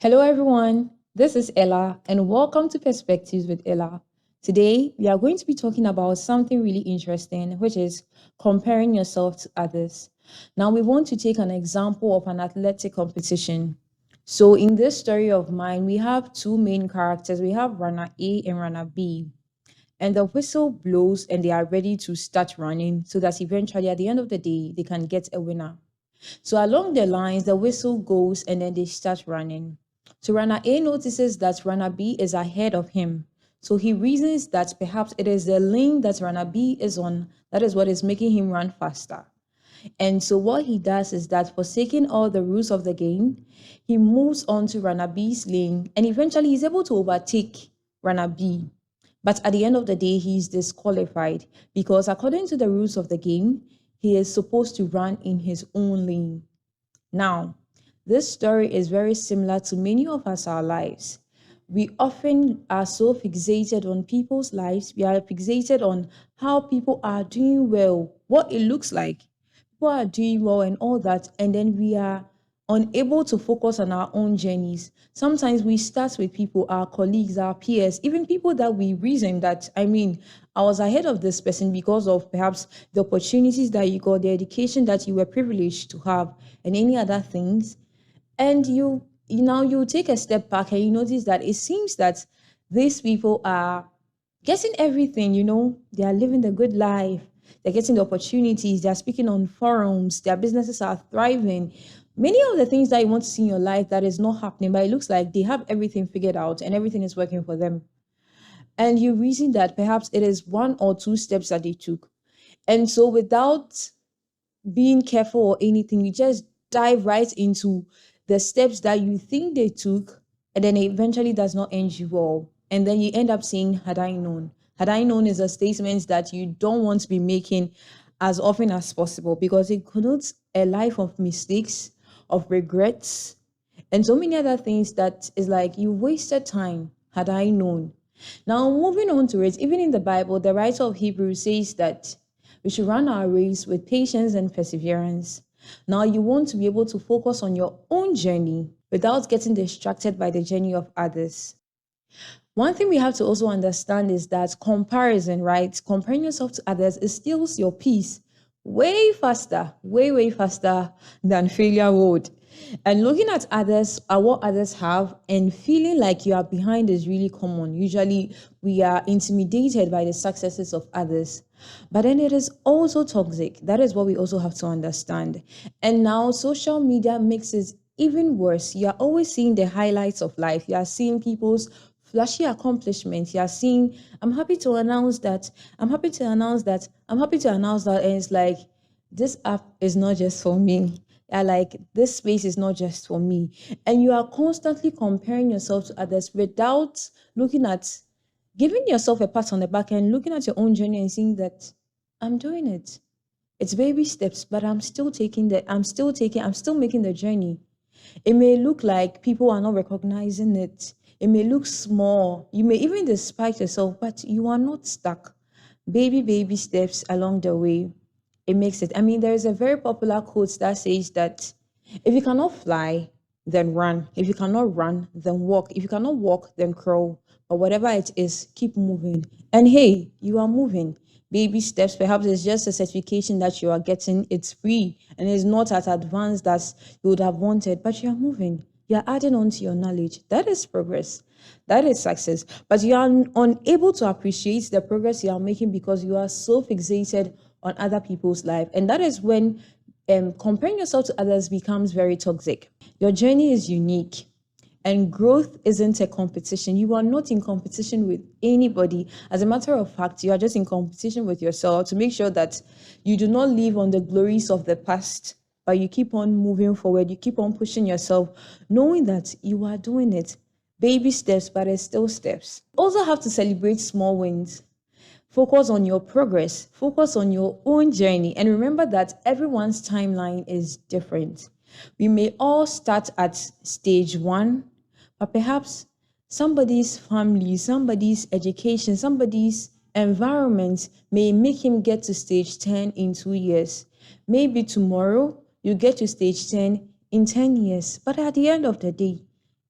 Hello, everyone. This is Ella, and welcome to Perspectives with Ella. Today, we are going to be talking about something really interesting, which is comparing yourself to others. Now, we want to take an example of an athletic competition. So, in this story of mine, we have two main characters. We have runner A and runner B, and the whistle blows, and they are ready to start running so that eventually, at the end of the day, they can get a winner. So along the lines, the whistle goes and then they start running. So runner A notices that runner B is ahead of him. So he reasons that perhaps it is the lane that runner B is on that is what is making him run faster. And so what he does is that, forsaking all the rules of the game, he moves on to runner B's lane and eventually he's able to overtake runner B. But at the end of the day, he is disqualified because according to the rules of the game, he is supposed to run in his own lane. Now, this story is very similar to many of us our lives. We often are so fixated on people's lives. We are fixated on how people are doing well, what it looks like. People are doing well and all that, and then we are unable to focus on our own journeys. Sometimes we start with people, our colleagues, our peers, even people that we reason that, I was ahead of this person because of perhaps the opportunities that you got, the education that you were privileged to have, and any other things. And you take a step back and you notice that it seems that these people are getting everything, they are living the good life, they're getting the opportunities, they're speaking on forums, their businesses are thriving. Many of the things that you want to see in your life that is not happening, but it looks like they have everything figured out and everything is working for them. And you reason that perhaps it is one or two steps that they took. And so without being careful or anything, you just dive right into the steps that you think they took, and then it eventually does not end you well. And then you end up saying, had I known. Had I known is a statement that you don't want to be making as often as possible because it connotes a life of mistakes, of regrets, and so many other things that is like you wasted time had I known. Now, moving on to it, even in the Bible, the writer of Hebrews says that we should run our race with patience and perseverance. Now, you want to be able to focus on your own journey without getting distracted by the journey of others. One thing we have to also understand is that comparison, right? Comparing yourself to others, it steals your peace way faster, way faster than failure would. And looking at others, at what others have, and feeling like you are behind is really common. Usually, we are intimidated by the successes of others. But then it is also toxic. That is what we also have to understand. And now, social media makes it even worse. You are always seeing the highlights of life. You are seeing people's flashy accomplishments. You are seeing, I'm happy to announce that, I'm happy to announce that, I'm happy to announce that. And it's like, this app is not just for me. Yeah, like this space is not just for me. And you are constantly comparing yourself to others without looking at giving yourself a pat on the back and looking at your own journey and seeing that I'm doing it. It's baby steps, but I'm still making the journey. It may look like people are not recognizing it. It may look small. You may even despise yourself, but you are not stuck. Baby steps along the way. It makes it. There is a very popular quote that says that if you cannot fly, then run. If you cannot run, then walk. If you cannot walk, then crawl. But whatever it is, keep moving. And hey, you are moving. Baby steps, perhaps it's just a certification that you are getting. It's free and it's not as advanced as you would have wanted, but you are moving. You're adding on to your knowledge. That is progress. That is success. But you are unable to appreciate the progress you are making because you are so fixated on other people's life. And that is when comparing yourself to others becomes very toxic. Your journey is unique. And growth isn't a competition. You are not in competition with anybody. As a matter of fact, you are just in competition with yourself to make sure that you do not live on the glories of the past, but you keep on moving forward. You keep on pushing yourself, knowing that you are doing it. Baby steps, but it's still steps. Also have to celebrate small wins. Focus on your progress, focus on your own journey, and remember that everyone's timeline is different. We may all start at stage one, but perhaps somebody's family, somebody's education, somebody's environment may make him get to stage 10 in 2 years. Maybe tomorrow you get to stage 10 in 10 years. But at the end of the day,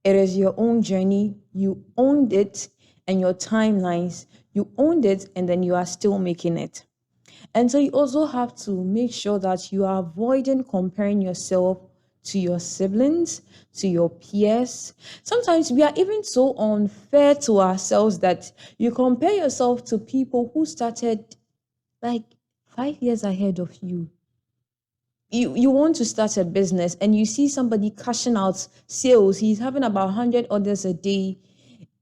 It is your own journey. You owned it and your timelines. You owned it and then you are still making it. And so you also have to make sure that you are avoiding comparing yourself to your siblings, to your peers. Sometimes we are even so unfair to ourselves that you compare yourself to people who started like 5 years ahead of you. You want to start a business and you see somebody cashing out sales, he's having about 100 orders a day,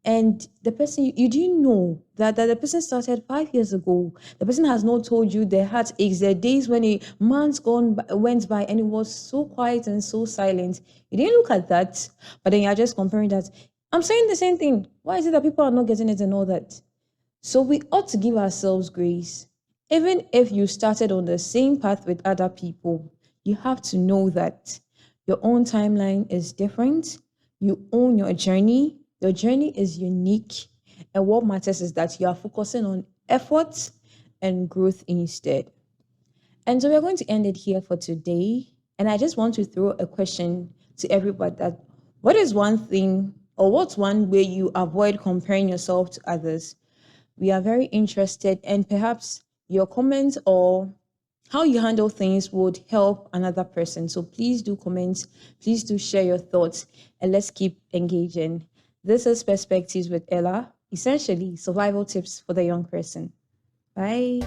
and the person you didn't know that the person started 5 years ago. The person has not told you their heart aches. There are days when a month's went by and it was so quiet and so silent. You didn't look at that, but then you're just comparing that. I'm saying the same thing. Why is it that people are not getting it and all that? So we ought to give ourselves grace. Even if you started on the same path with other people, you have to know that your own timeline is different. You own your journey. Your journey is unique. And what matters is that you are focusing on effort and growth instead. And so we're going to end it here for today. And I just want to throw a question to everybody that what is one thing or what's one way you avoid comparing yourself to others? We are very interested, and perhaps your comments or how you handle things would help another person. So please do comment, please do share your thoughts, and let's keep engaging. This is Perspectives with Ella, essentially survival tips for the young person. Bye.